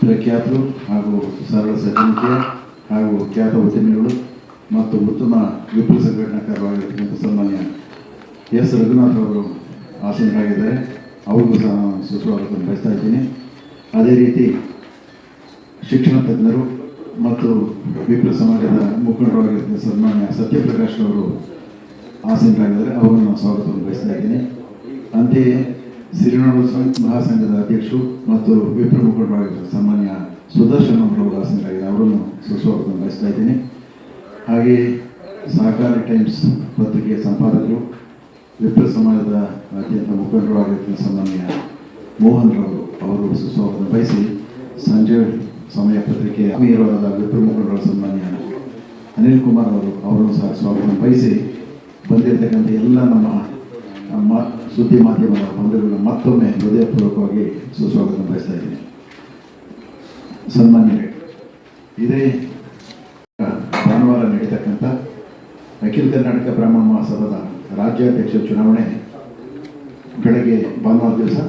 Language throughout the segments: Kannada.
ಪ್ರಖ್ಯಾತರು ಹಾಗೂ ಸರಳ ಸಜ್ಜನಿಕೆಯ ಹಾಗೂ ಖ್ಯಾತ ಉದ್ಯಮಿಗಳು ಮತ್ತು ಉತ್ತಮ ವಿಪುಲ ಸಂಘಟನಾಕಾರವಾಗಿರ್ತಕ್ಕಂಥ ಸನ್ಮಾನ್ಯ ಎಸ್ ರಘುನಾಥ್ ಅವರು ಆಸೀನರಾಗಿದ್ದಾರೆ. ಅವ್ರಿಗೂ ಸಹ ನಾನು ಸುಸ್ವಾಗತವನ್ನು ಬಯಸ್ತಾ ಇದ್ದೀನಿ. ಅದೇ ರೀತಿ ಶಿಕ್ಷಣ ತಜ್ಞರು ಮತ್ತು ವಿಪುಲ ಸಮಾಜದ ಮುಖಂಡರಾಗಿರ್ತಕ್ಕಂಥ ಸನ್ಮಾನ್ಯ ಸತ್ಯಪ್ರಕಾಶ್ ಅವರು ಆಸೀನರಾಗಿದ್ದಾರೆ. ಅವರನ್ನು ನಾನು ಸ್ವಾಗತವನ್ನು ಬಯಸ್ತಾ ಇದ್ದೀನಿ. ಅಂತೆಯೇ ಸಿರಿನಾಡು ಮಹಾಸಂಘದ ಅಧ್ಯಕ್ಷರು ಮತ್ತು ವಿಪ್ರ ಮುಖಂಡರಾಗಿದ್ದ ಸಾಮಾನ್ಯ ಸುದರ್ಶನ್ ಅವರು ಆಸೀನರಾಗಿದ್ದಾರೆ. ಅವರನ್ನು ಸುಸ್ವಾಗತವನ್ನು ಬಯಸ್ತಾ ಇದ್ದೀನಿ. ಹಾಗೆಯೇ ಸಹಕಾರಿ ಟೈಮ್ಸ್ ಪತ್ರಿಕೆಯ ಸಂಪಾದಕರು, ವಿಪ್ರ ಸಮಾಜದ ಅತ್ಯಂತ ಮುಖಂಡರಾಗಿದ್ದ ಸಾಮಾನ್ಯ ಮೋಹನ್ ಅವರು ಸುಸ್ವಾಗತ ಬಯಸಿ, ಸಂಜೆ ಸಮಯ ಪತ್ರಿಕೆಯ ಆತ್ಮೀಯರಾದ ವಿಪ್ರ ಮುಖಂಡರ ಸನ್ಮಾನ್ಯ ಅನಿಲ್ ಕುಮಾರ್ ಅವರನ್ನು ಸಹ ಸ್ವಾಗತ ಬಯಸಿ, ಬಂದಿರತಕ್ಕಂಥ ಎಲ್ಲ ನಮ್ಮ ಸುದ್ದಿ ಮಾಧ್ಯಮದ ಬಂಧುಗಳನ್ನ ಮತ್ತೊಮ್ಮೆ ಹೃದಯಪೂರ್ವಕವಾಗಿ ಸುಸ್ವಾಗತ ಬಯಸ್ತಾ ಇದ್ದೀನಿ. ಸನ್ಮಾನ್ಯರೇ, ಇದೇ ಭಾನುವಾರ ನಡೀತಕ್ಕಂಥ ಅಖಿಲ ಕರ್ನಾಟಕ ಬ್ರಾಹ್ಮಣ ಮಹಾಸಭಾದ ರಾಜ್ಯಾಧ್ಯಕ್ಷ ಚುನಾವಣೆ ಬೆಳಗ್ಗೆ ಭಾನುವಾರ ದಿವಸ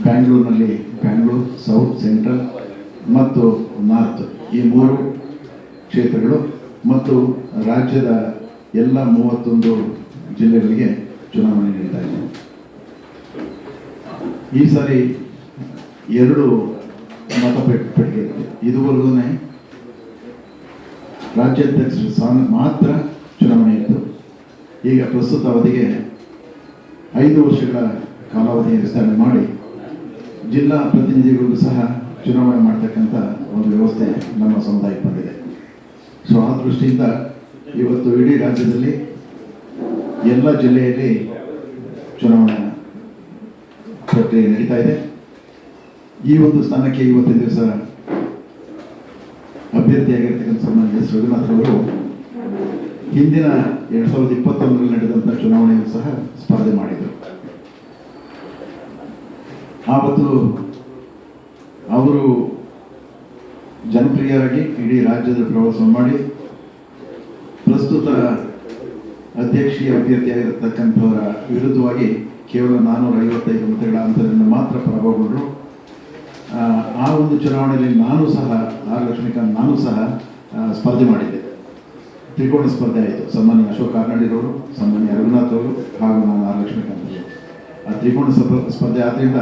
ಬ್ಯಾಂಗ್ಳೂರಿನಲ್ಲಿ ಬ್ಯಾಂಗ್ಳೂರು ಸೌತ್, ಸೆಂಟ್ರಲ್ ಮತ್ತು ನಾರ್ತ್ ಈ 3 ಕ್ಷೇತ್ರಗಳು ಮತ್ತು ರಾಜ್ಯದ ಎಲ್ಲ 31 ಜಿಲ್ಲೆಗಳಿಗೆ ಚುನಾವಣೆ ನಡೀತಾ ಇದೆ. ಈ ಸಾರಿ 2 ಮತಪೆಟ್ಟಿಗೆ ಇದುವರೆಗೂ ರಾಜ್ಯಾಧ್ಯಕ್ಷರ ಸ್ಥಾನ ಮಾತ್ರ ಚುನಾವಣೆ ಇತ್ತು. ಈಗ ಪ್ರಸ್ತುತ ಅವಧಿಗೆ 5 ವರ್ಷಗಳ ಕಾಲಾವಧಿ ವಿಸ್ತರಣೆ ಮಾಡಿ ಜಿಲ್ಲಾ ಪ್ರತಿನಿಧಿಗಳಿಗೂ ಸಹ ಚುನಾವಣೆ ಮಾಡ್ತಕ್ಕಂಥ ಒಂದು ವ್ಯವಸ್ಥೆ ನಮ್ಮ ಸಮುದಾಯಕ್ಕೆ ಬಂದಿದೆ. ಸೊ ಆ ದೃಷ್ಟಿಯಿಂದ ಇವತ್ತು ಇಡೀ ರಾಜ್ಯದಲ್ಲಿ ಎಲ್ಲ ಜಿಲ್ಲೆಯಲ್ಲಿ ಚುನಾವಣಾ ಪ್ರಕ್ರಿಯೆ ನಡೀತಾ ಇದೆ. ಈ ಒಂದು ಸ್ಥಾನಕ್ಕೆ ಇವತ್ತಿನ ದಿವಸ ಅಭ್ಯರ್ಥಿಯಾಗಿರ್ತಕ್ಕಂಥ ಸನ್ಮಾನ್ಯ ಎಸ್ ರಘುನಾಥ್ ಅವರು ಹಿಂದಿನ 2021ರಲ್ಲಿ ನಡೆದಂಥ ಚುನಾವಣೆಯೂ ಸಹ ಸ್ಪರ್ಧೆ ಮಾಡಿದರು. ಆವತ್ತು ಅವರು ಜನಪ್ರಿಯರಾಗಿ ಇಡೀ ರಾಜ್ಯದ ಪ್ರವಾಸ ಮಾಡಿ ಪ್ರಸ್ತುತ ಅಧ್ಯಕ್ಷೀಯ ಅಭ್ಯರ್ಥಿಯಾಗಿರತಕ್ಕಂಥವರ ವಿರುದ್ಧವಾಗಿ ಕೇವಲ 455 ಮತಗಳ ಅಂತರದಿಂದ ಮಾತ್ರ ಪರಾಭವಗೊಂಡರು. ಆ ಒಂದು ಚುನಾವಣೆಯಲ್ಲಿ ನಾನು ಸಹ ನಾನು ಸಹ ಸ್ಪರ್ಧೆ ಮಾಡಿದ್ದೆ. ತ್ರಿಕೋಣ ಸ್ಪರ್ಧೆ ಆಯಿತು. ಸಾಮಾನ್ಯ ಅಶೋಕ್ ಕಾರ್ನಾಡಿರವರು, ಸಾಮಾನ್ಯ ರಘುನಾಥ್ ಅವರು ಹಾಗೂ ನಾನು ಲಕ್ಷ್ಮೀಕಾಂತ್ ಅವರು. ಆ ತ್ರಿಕೋಣ ಸ್ಪರ್ಧೆ ಆದ್ದರಿಂದ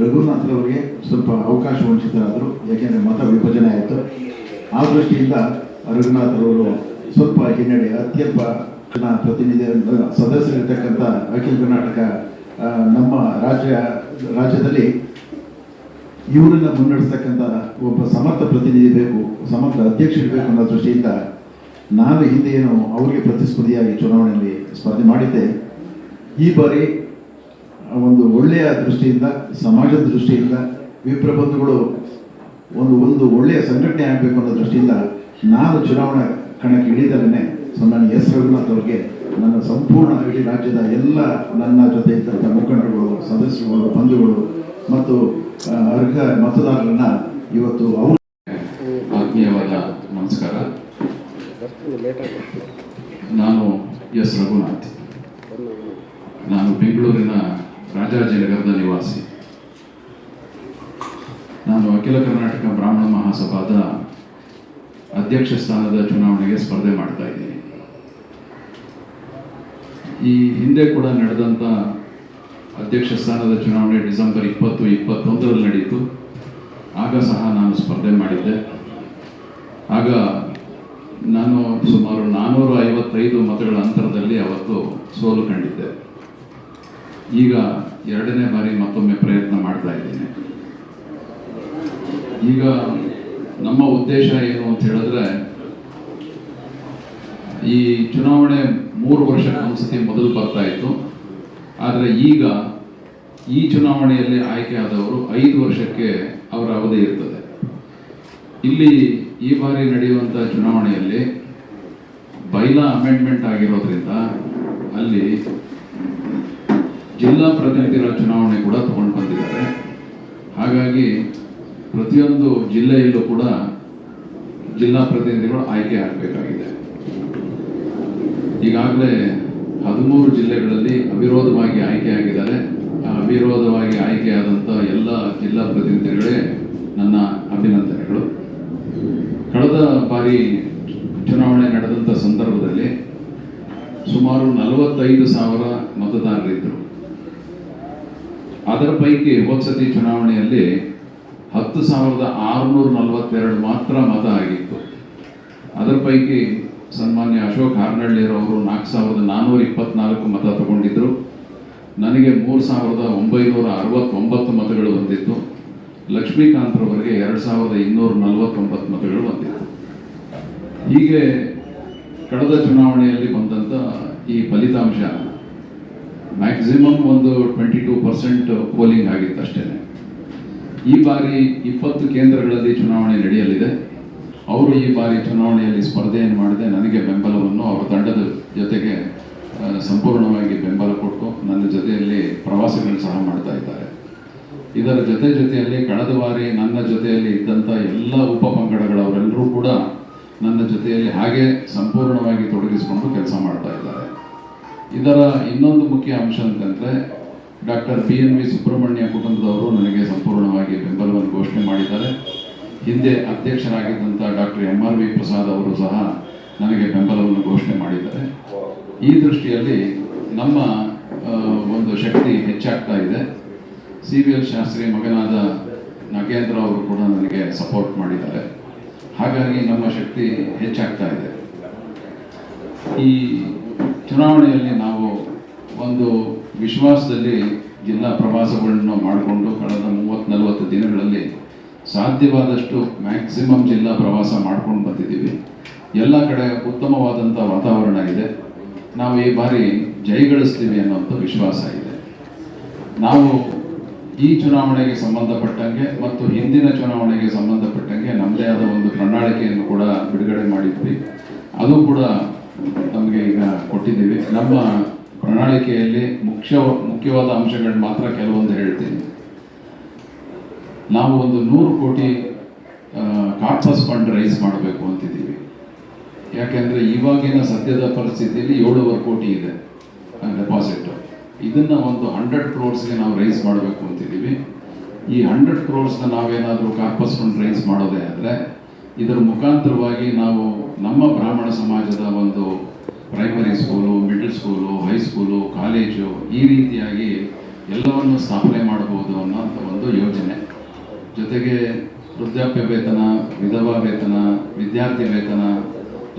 ರಘುನಾಥ್ರವರಿಗೆ ಸ್ವಲ್ಪ ಅವಕಾಶ ವಂಚಿತರಾದರು. ಯಾಕೆಂದರೆ ಮತ ವಿಭಜನೆ ಆಯಿತು. ಆ ದೃಷ್ಟಿಯಿಂದ ರಘುನಾಥ್ರವರು ಸ್ವಲ್ಪ ಹಿನ್ನಡೆ, ಅತ್ಯಲ್ಪ ಪ್ರತಿನಿಧಿ ಸದಸ್ಯರಿರ್ತಕ್ಕಂಥ ಅಖಿಲ ಕರ್ನಾಟಕ ನಮ್ಮ ರಾಜ್ಯದಲ್ಲಿ ಇವರನ್ನು ಮುನ್ನಡೆಸ್ತಕ್ಕಂಥ ಒಬ್ಬ ಸಮರ್ಥ ಪ್ರತಿನಿಧಿ ಬೇಕು, ಸಮರ್ಥ ಅಧ್ಯಕ್ಷರು ಬೇಕು ಅನ್ನೋ ದೃಷ್ಟಿಯಿಂದ ನಾನು ಹಿಂದೆ ಏನು ಅವರಿಗೆ ಪ್ರತಿಸ್ಪರ್ಧಿಯಾಗಿ ಚುನಾವಣೆಯಲ್ಲಿ ಸ್ಪರ್ಧೆ ಮಾಡಿದ್ದೆ. ಈ ಬಾರಿ ಒಂದು ಒಳ್ಳೆಯ ದೃಷ್ಟಿಯಿಂದ, ಸಮಾಜದ ದೃಷ್ಟಿಯಿಂದ, ವಿಪ್ರ ಬಂಧುಗಳು ಒಂದು ಒಳ್ಳೆಯ ಸಂಘಟನೆ ಆಗಬೇಕು ಅನ್ನೋ ದೃಷ್ಟಿಯಿಂದ ನಾನು ಚುನಾವಣಾ ಕಣಕ್ಕೆ ಇಳಿದಲೇ ಸನ್ಮಾನ್ಯ ಎಸ್ ರಘುನಾಥ್ ಅವರಿಗೆ ನನ್ನ ಸಂಪೂರ್ಣ ಇಡೀ ರಾಜ್ಯದ ಎಲ್ಲ ನನ್ನ ಜೊತೆ ಇದ್ದಂಥ ಮುಖಂಡರುಗಳು, ಸದಸ್ಯರುಗಳು, ಬಂಧುಗಳು ಮತ್ತು ಅರ್ಹ ಮತದಾರರನ್ನ ಇವತ್ತು ಅವರು ಆತ್ಮೀಯವಾದ ನಮಸ್ಕಾರ. ನಾನು ಎಸ್ ರಘುನಾಥ್. ನಾನು ಬೆಂಗಳೂರಿನ ರಾಜಾಜಿನಗರದ ನಿವಾಸಿ. ನಾನು ಅಖಿಲ ಕರ್ನಾಟಕ ಬ್ರಾಹ್ಮಣ ಮಹಾಸಭಾದ ಅಧ್ಯಕ್ಷ ಸ್ಥಾನದ ಚುನಾವಣೆಗೆ ಸ್ಪರ್ಧೆ ಮಾಡ್ತಾ ಇದ್ದೀನಿ. ಈ ಹಿಂದೆ ಕೂಡ ನಡೆದಂಥ ಅಧ್ಯಕ್ಷ ಸ್ಥಾನದ ಚುನಾವಣೆ ಡಿಸೆಂಬರ್ 2021ರಲ್ಲಿ ನಡೆಯಿತು. ಆಗ ಸಹ ನಾನು ಸ್ಪರ್ಧೆ ಮಾಡಿದ್ದೆ. ಆಗ ನಾನು ಸುಮಾರು 455 ಮತಗಳ ಅಂತರದಲ್ಲಿ ಅವತ್ತು ಸೋಲು ಕಂಡಿದ್ದೆ. ಈಗ 2ನೇ ಬಾರಿ ಮತ್ತೊಮ್ಮೆ ಪ್ರಯತ್ನ ಮಾಡ್ತಾ ಇದ್ದೀನಿ. ಈಗ ನಮ್ಮ ಉದ್ದೇಶ ಏನು ಅಂತ ಹೇಳಿದ್ರೆ, ಈ ಚುನಾವಣೆ 3 ವರ್ಷಕ್ಕೆ ಒಂದ್ಸತಿ ಮೊದಲು ಬರ್ತಾ ಇತ್ತು. ಆದರೆ ಈಗ ಈ ಚುನಾವಣೆಯಲ್ಲಿ ಆಯ್ಕೆಯಾದವರು 5 ವರ್ಷಕ್ಕೆ ಅವರ ಅವಧಿ ಇರ್ತದೆ. ಇಲ್ಲಿ ಈ ಬಾರಿ ನಡೆಯುವಂಥ ಚುನಾವಣೆಯಲ್ಲಿ ಬೈಲಾ ಅಮೆಂಡ್ಮೆಂಟ್ ಆಗಿರೋದ್ರಿಂದ ಅಲ್ಲಿ ಜಿಲ್ಲಾ ಪ್ರತಿನಿಧಿಗಳ ಚುನಾವಣೆ ಕೂಡ ತಗೊಂಡು ಬಂದಿದ್ದಾರೆ. ಹಾಗಾಗಿ ಪ್ರತಿಯೊಂದು ಜಿಲ್ಲೆಯಲ್ಲೂ ಕೂಡ ಜಿಲ್ಲಾ ಪ್ರತಿನಿಧಿಗಳು ಆಯ್ಕೆ ಆಗಬೇಕಾಗಿದೆ. ಈಗಾಗಲೇ 13 ಜಿಲ್ಲೆಗಳಲ್ಲಿ ಅವಿರೋಧವಾಗಿ ಆಯ್ಕೆಯಾಗಿದ್ದಾರೆ. ಅವಿರೋಧವಾಗಿ ಆಯ್ಕೆಯಾದಂಥ ಎಲ್ಲ ಜಿಲ್ಲಾ ಪ್ರತಿನಿಧಿಗಳೇ ನನ್ನ ಅಭಿನಂದನೆಗಳು. ಕಳೆದ ಬಾರಿ ಚುನಾವಣೆ ನಡೆದಂಥ ಸಂದರ್ಭದಲ್ಲಿ ಸುಮಾರು 45,000 ಮತದಾರರಿದ್ದರು. ಅದರ ಪೈಕಿ ಹೋದ್ಸತಿ ಚುನಾವಣೆಯಲ್ಲಿ 10,642 ಮಾತ್ರ ಮತ ಆಗಿತ್ತು. ಅದರ ಪೈಕಿ ಸನ್ಮಾನ್ಯ ಅಶೋಕ್ ಹಾರ್ನಳ್ಳಿಯರವರು 4,424 ಮತ ತಗೊಂಡಿದ್ದರು. ನನಗೆ 3,969 ಮತಗಳು ಬಂದಿತ್ತು. ಲಕ್ಷ್ಮೀಕಾಂತ್ರವರಿಗೆ 2,249 ಮತಗಳು ಬಂದಿತ್ತು. ಹೀಗೆ ಕಳೆದ ಚುನಾವಣೆಯಲ್ಲಿ ಬಂದಂಥ ಈ ಫಲಿತಾಂಶ ಮ್ಯಾಕ್ಸಿಮಮ್ ಒಂದು 22% ಪೋಲಿಂಗ್ ಆಗಿತ್ತು ಅಷ್ಟೇ. ಈ ಬಾರಿ 20 ಕೇಂದ್ರಗಳಲ್ಲಿ ಚುನಾವಣೆ ನಡೆಯಲಿದೆ. ಅವರು ಈ ಬಾರಿ ಚುನಾವಣೆಯಲ್ಲಿ ಸ್ಪರ್ಧೆಯನ್ನು ಮಾಡದೆ ನನಗೆ ಬೆಂಬಲವನ್ನು ಅವರ ತಂಡದ ಜೊತೆಗೆ ಸಂಪೂರ್ಣವಾಗಿ ಬೆಂಬಲ ಕೊಟ್ಟು ನನ್ನ ಜೊತೆಯಲ್ಲಿ ಪ್ರವಾಸಗಳು ಸಹ ಮಾಡ್ತಾ ಇದ್ದಾರೆ. ಇದರ ಜೊತೆಯಲ್ಲಿ ಕಳೆದ ಬಾರಿ ನನ್ನ ಜೊತೆಯಲ್ಲಿ ಇದ್ದಂಥ ಎಲ್ಲ ಉಪಪಂಗಡಗಳವರೆಲ್ಲರೂ ಕೂಡ ನನ್ನ ಜೊತೆಯಲ್ಲಿ ಹಾಗೆ ಸಂಪೂರ್ಣವಾಗಿ ತೊಡಗಿಸಿಕೊಂಡು ಕೆಲಸ ಮಾಡ್ತಾ ಇದ್ದಾರೆ. ಇದರ ಇನ್ನೊಂದು ಮುಖ್ಯ ಅಂಶ ಅಂತಂದರೆ ಡಾಕ್ಟರ್ PNV ಸುಬ್ರಹ್ಮಣ್ಯ ಕುಟುಂಬದವರು ನನಗೆ ಸಂಪೂರ್ಣವಾಗಿ ಬೆಂಬಲವನ್ನು ಘೋಷಣೆ ಮಾಡಿದ್ದಾರೆ. ಹಿಂದೆ ಅಧ್ಯಕ್ಷರಾಗಿದ್ದಂಥ ಡಾಕ್ಟರ್ MRV ಪ್ರಸಾದ್ ಅವರು ಸಹ ನನಗೆ ಬೆಂಬಲವನ್ನು ಘೋಷಣೆ ಮಾಡಿದ್ದಾರೆ. ಈ ದೃಷ್ಟಿಯಲ್ಲಿ ನಮ್ಮ ಒಂದು ಶಕ್ತಿ ಹೆಚ್ಚಾಗ್ತಾ ಇದೆ. CVL ಶಾಸ್ತ್ರಿ ಮಗನಾದ ನಾಗೇಂದ್ರ ಅವರು ಕೂಡ ನನಗೆ ಸಪೋರ್ಟ್ ಮಾಡಿದ್ದಾರೆ. ಹಾಗಾಗಿ ನಮ್ಮ ಶಕ್ತಿ ಹೆಚ್ಚಾಗ್ತಾ ಇದೆ. ಈ ಚುನಾವಣೆಯಲ್ಲಿ ನಾವು ಒಂದು ವಿಶ್ವಾಸದಲ್ಲಿ ಜಿಲ್ಲಾ ಪ್ರವಾಸಗಳನ್ನು ಮಾಡಿಕೊಂಡು ಕಳೆದ 30-40 ದಿನಗಳಲ್ಲಿ ಸಾಧ್ಯವಾದಷ್ಟು ಮ್ಯಾಕ್ಸಿಮಮ್ ಜಿಲ್ಲಾ ಪ್ರವಾಸ ಮಾಡ್ಕೊಂಡು ಬಂದಿದ್ದೀವಿ. ಎಲ್ಲ ಕಡೆ ಉತ್ತಮವಾದಂಥ ವಾತಾವರಣ ಇದೆ. ನಾವು ಈ ಬಾರಿ ಜಯಗಳಿಸ್ತೀವಿ ಅನ್ನೋಂಥ ವಿಶ್ವಾಸ ಇದೆ. ನಾವು ಈ ಚುನಾವಣೆಗೆ ಸಂಬಂಧಪಟ್ಟಂಗೆ ಮತ್ತು ಹಿಂದಿನ ಚುನಾವಣೆಗೆ ಸಂಬಂಧಪಟ್ಟಂಗೆ ನಮ್ಮದೇ ಆದ ಒಂದು ಪ್ರಣಾಳಿಕೆಯನ್ನು ಕೂಡ ಬಿಡುಗಡೆ ಮಾಡಿದ್ವಿ. ಅದು ಕೂಡ ನಮಗೆ ಈಗ ಕೊಟ್ಟಿದ್ದೀವಿ. ನಮ್ಮ ಪ್ರಣಾಳಿಕೆಯಲ್ಲಿ ಮುಖ್ಯವಾದ ಅಂಶಗಳು ಮಾತ್ರ ಕೆಲವೊಂದು ಹೇಳ್ತೀನಿ. ನಾವು ಒಂದು 100 ಕೋಟಿ ಕಾರ್ಪಸ್ ಫಂಡ್ ರೈಸ್ ಮಾಡಬೇಕು ಅಂತಿದ್ದೀವಿ. ಯಾಕೆಂದರೆ ಇವಾಗಿನ ಸದ್ಯದ ಪರಿಸ್ಥಿತಿಯಲ್ಲಿ 7.5 ಕೋಟಿ ಇದೆ ಡೆಪಾಸಿಟ್. ಇದನ್ನು ಒಂದು 100 crores ನಾವು ರೈಸ್ ಮಾಡಬೇಕು ಅಂತಿದ್ದೀವಿ. ಈ 100 crores ನಾವೇನಾದರೂ ಕಾರ್ಪಸ್ ಫಂಡ್ ರೈಸ್ ಮಾಡೋದೇ ಆದರೆ ಇದರ ಮುಖಾಂತರವಾಗಿ ನಾವು ನಮ್ಮ ಬ್ರಾಹ್ಮಣ ಸಮಾಜದ ಒಂದು primary school, middle school, high school, college ಈ ರೀತಿಯಾಗಿ ಎಲ್ಲವನ್ನು ಸ್ಥಾಪನೆ ಮಾಡಬಹುದು ಅನ್ನೋಂಥ ಒಂದು ಯೋಜನೆ. ಜೊತೆಗೆ ವೃದ್ಧಾಪ್ಯ ವೇತನ, ವಿಧವಾ ವೇತನ, ವಿದ್ಯಾರ್ಥಿ ವೇತನ,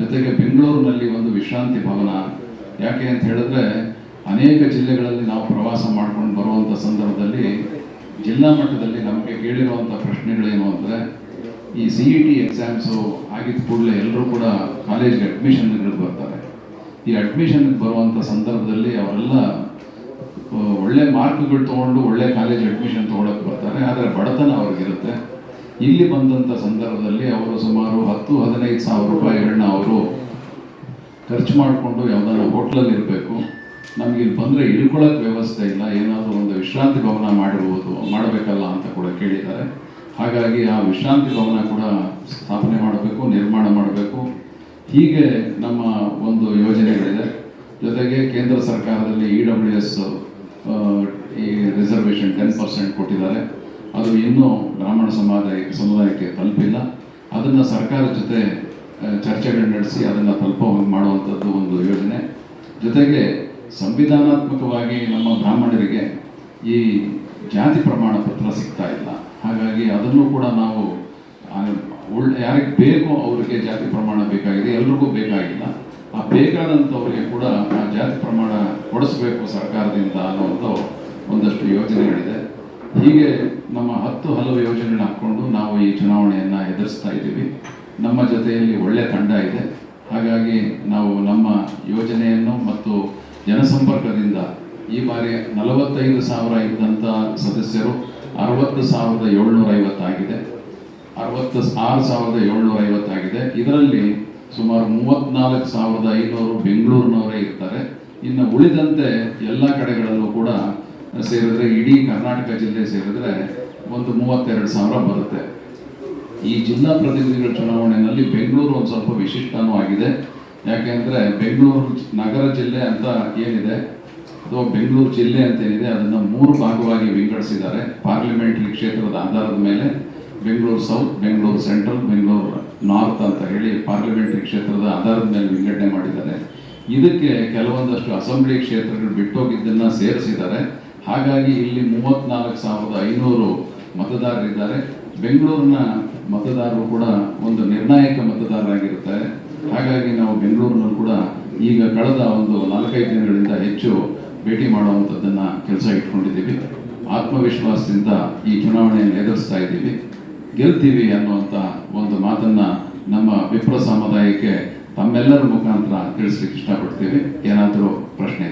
ಜೊತೆಗೆ ಬೆಂಗಳೂರಿನಲ್ಲಿ ಒಂದು ವಿಶ್ರಾಂತಿ ಭವನ. ಯಾಕೆ ಅಂತ ಹೇಳಿದ್ರೆ ಅನೇಕ ಜಿಲ್ಲೆಗಳಲ್ಲಿ ನಾವು ಪ್ರವಾಸ ಮಾಡ್ಕೊಂಡು ಬರುವಂಥ ಸಂದರ್ಭದಲ್ಲಿ ಜಿಲ್ಲಾ ಮಟ್ಟದಲ್ಲಿ ನಮಗೆ ಕೇಳಿರುವಂಥ ಪ್ರಶ್ನೆಗಳೇನು ಅಂದರೆ ಈ CET ಎಕ್ಸಾಮ್ಸು ಆಗಿದ್ದ ಕೂಡಲೇ ಎಲ್ಲರೂ ಕೂಡ ಕಾಲೇಜ್ಗೆ ಅಡ್ಮಿಷನ್ಗಳು ಬರ್ತಾರೆ. ಈ ಅಡ್ಮಿಷನ್ಗೆ ಬರುವಂಥ ಸಂದರ್ಭದಲ್ಲಿ ಅವರೆಲ್ಲ ಒಳ್ಳೆ ಮಾರ್ಕ್ಗಳು ತೊಗೊಂಡು ಒಳ್ಳೆ ಕಾಲೇಜ್ ಅಡ್ಮಿಷನ್ ತೊಗೊಳಕ್ಕೆ ಬರ್ತಾರೆ. ಆದರೆ ಬಡತನ ಅವ್ರಿಗಿರುತ್ತೆ. ಇಲ್ಲಿ ಬಂದಂಥ ಸಂದರ್ಭದಲ್ಲಿ ಅವರು ಸುಮಾರು 10-15 ಸಾವಿರ ರೂಪಾಯಿಗಳನ್ನ ಅವರು ಖರ್ಚು ಮಾಡಿಕೊಂಡು ಯಾವುದಾದ್ರು ಹೋಟ್ಲಲ್ಲಿ ಇರಬೇಕು. ನಮಗೆ ಇಲ್ಲಿ ಬಂದರೆ ಇಳ್ಕೊಳ್ಳೋಕ್ಕೆ ವ್ಯವಸ್ಥೆ ಇಲ್ಲ, ಏನಾದರೂ ಒಂದು ವಿಶ್ರಾಂತಿ ಭವನ ಮಾಡಬೇಕಲ್ಲ ಅಂತ ಕೂಡ ಕೇಳಿದ್ದಾರೆ. ಹಾಗಾಗಿ ಆ ವಿಶ್ರಾಂತಿ ಭವನ ಕೂಡ ಸ್ಥಾಪನೆ ಮಾಡಬೇಕು, ನಿರ್ಮಾಣ ಮಾಡಬೇಕು. ಹೀಗೆ ನಮ್ಮ ಒಂದು ಯೋಜನೆಗಳಿದೆ. ಜೊತೆಗೆ ಕೇಂದ್ರ ಸರ್ಕಾರದಲ್ಲಿ EWS ಈ ರಿಸರ್ವೇಷನ್ 10% ಕೊಟ್ಟಿದ್ದಾರೆ. ಅದು ಇನ್ನೂ ಬ್ರಾಹ್ಮಣ ಸಮುದಾಯಕ್ಕೆ ತಲುಪಿಲ್ಲ. ಅದನ್ನು ಸರ್ಕಾರದ ಜೊತೆ ಚರ್ಚೆಗಳು ನಡೆಸಿ ಅದನ್ನು ತಲುಪೋ ಮಾಡುವಂಥದ್ದು ಒಂದು ಯೋಜನೆ. ಜೊತೆಗೆ ಸಂವಿಧಾನಾತ್ಮಕವಾಗಿ ನಮ್ಮ ಬ್ರಾಹ್ಮಣರಿಗೆ ಈ ಜಾತಿ ಪ್ರಮಾಣ ಪತ್ರ ಸಿಗ್ತಾ ಇಲ್ಲ. ಹಾಗಾಗಿ ಅದನ್ನು ಕೂಡ ನಾವು ಯಾರಿಗೆ ಬೇಕೋ ಅವರಿಗೆ ಜಾತಿ ಪ್ರಮಾಣ ಬೇಕಾಗಿದೆ, ಎಲ್ರಿಗೂ ಬೇಕಾಗಿಲ್ಲ. ಆ ಬೇಕಾದಂಥವರಿಗೆ ಕೂಡ ಆ ಜಾತಿ ಪ್ರಮಾಣ ಕೊಡಿಸ್ಬೇಕು ಸರ್ಕಾರದಿಂದ ಅನ್ನುವಂಥ ಒಂದಷ್ಟು ಯೋಜನೆಗಳಿದೆ. ಹೀಗೆ ನಮ್ಮ 10 ಹಲವು ಯೋಜನೆಗಳನ್ನ ಹಾಕ್ಕೊಂಡು ನಾವು ಈ ಚುನಾವಣೆಯನ್ನು ಎದುರಿಸ್ತಾ ಇದ್ದೀವಿ. ನಮ್ಮ ಜೊತೆಯಲ್ಲಿ ಒಳ್ಳೆ ತಂಡ ಇದೆ. ಹಾಗಾಗಿ ನಾವು ನಮ್ಮ ಯೋಜನೆಯನ್ನು ಮತ್ತು ಜನಸಂಪರ್ಕದಿಂದ ಈ ಬಾರಿ 45,000 ಇದ್ದಂಥ ಸದಸ್ಯರು 60,750 ಆಗಿದೆ, 66,750 ಆಗಿದೆ. ಇದರಲ್ಲಿ ಸುಮಾರು 34,500 ಬೆಂಗಳೂರಿನವರೇ ಇರ್ತಾರೆ. ಇನ್ನು ಉಳಿದಂತೆ ಎಲ್ಲ ಕಡೆಗಳಲ್ಲೂ ಕೂಡ ಸೇರಿದ್ರೆ, ಇಡೀ ಕರ್ನಾಟಕ ಜಿಲ್ಲೆ ಸೇರಿದ್ರೆ ಒಂದು 32,000 ಬರುತ್ತೆ. ಈ ಜಿಲ್ಲಾ ಪ್ರತಿನಿಧಿಗಳ ಚುನಾವಣೆಯಲ್ಲಿ ಬೆಂಗಳೂರು ಒಂದು ಸ್ವಲ್ಪ ವಿಶಿಷ್ಟನೂ ಆಗಿದೆ. ಯಾಕೆಂದರೆ ಬೆಂಗಳೂರು ನಗರ ಜಿಲ್ಲೆ ಅಂತ ಏನಿದೆ ಅಥವಾ ಬೆಂಗಳೂರು ಜಿಲ್ಲೆ ಅಂತ ಏನಿದೆ ಅದನ್ನು 3 ಭಾಗವಾಗಿ ವಿಂಗಡಿಸಿದ್ದಾರೆ. ಪಾರ್ಲಿಮೆಂಟ್ರಿ ಕ್ಷೇತ್ರದ ಆಧಾರದ ಮೇಲೆ Bengaluru south, Bengaluru central, Bengaluru north ಅಂತ ಹೇಳಿ ಪಾರ್ಲಿಮೆಂಟ್ರಿ ಕ್ಷೇತ್ರದ ಆಧಾರದ ಮೇಲೆ ವಿಂಗಡಣೆ ಮಾಡಿದ್ದಾರೆ. ಇದಕ್ಕೆ ಕೆಲವೊಂದಷ್ಟು ಅಸೆಂಬ್ಲಿ ಕ್ಷೇತ್ರಗಳು ಬಿಟ್ಟೋಗಿದ್ದನ್ನು ಸೇರಿಸಿದ್ದಾರೆ. ಹಾಗಾಗಿ ಇಲ್ಲಿ 34,500 ಮತದಾರರಿದ್ದಾರೆ. ಬೆಂಗಳೂರಿನ ಮತದಾರರು ಕೂಡ ಒಂದು ನಿರ್ಣಾಯಕ ಮತದಾರರಾಗಿರುತ್ತಾರೆ. ಹಾಗಾಗಿ ನಾವು ಬೆಂಗಳೂರಿನಲ್ಲಿ ಕೂಡ ಈಗ ಕಳೆದ ಒಂದು 4-5 ದಿನಗಳಿಂದ ಹೆಚ್ಚು ಭೇಟಿ ಮಾಡುವಂಥದ್ದನ್ನು ಕೆಲಸ ಇಟ್ಕೊಂಡಿದ್ದೀವಿ. ಆತ್ಮವಿಶ್ವಾಸದಿಂದ ಈ ಚುನಾವಣೆಯನ್ನು ಎದುರಿಸ್ತಾ ಇದ್ದೀವಿ, ಗೆಲ್ತೀವಿ ಅನ್ನುವಂಥ ಒಂದು ಮಾತನ್ನು ನಮ್ಮ ವಿಪ್ರ ಸಮುದಾಯಕ್ಕೆ ತಮ್ಮೆಲ್ಲರ ಮುಖಾಂತರ ತಿಳಿಸ್ಲಿಕ್ಕೆ ಇಷ್ಟಪಡ್ತೀವಿ. ಏನಾದರೂ ಪ್ರಶ್ನೆ